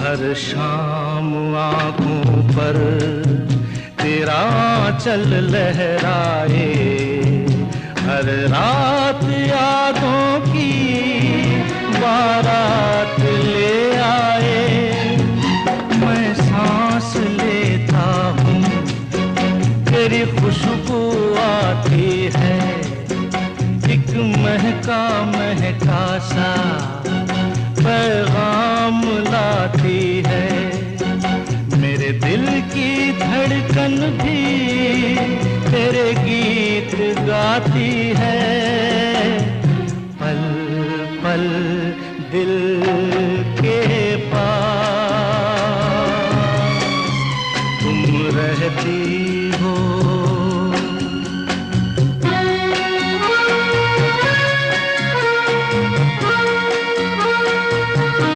हर शाम आँखों पर तेरा आंचल लहराए, हर रात यादों की बारात ले आए। मैं सांस लेता हूँ तेरी खुशबू आती है, एक महका महका सा पैगाम लाती है। मेरे दिल की धड़कन भी तेरे गीत गाती है।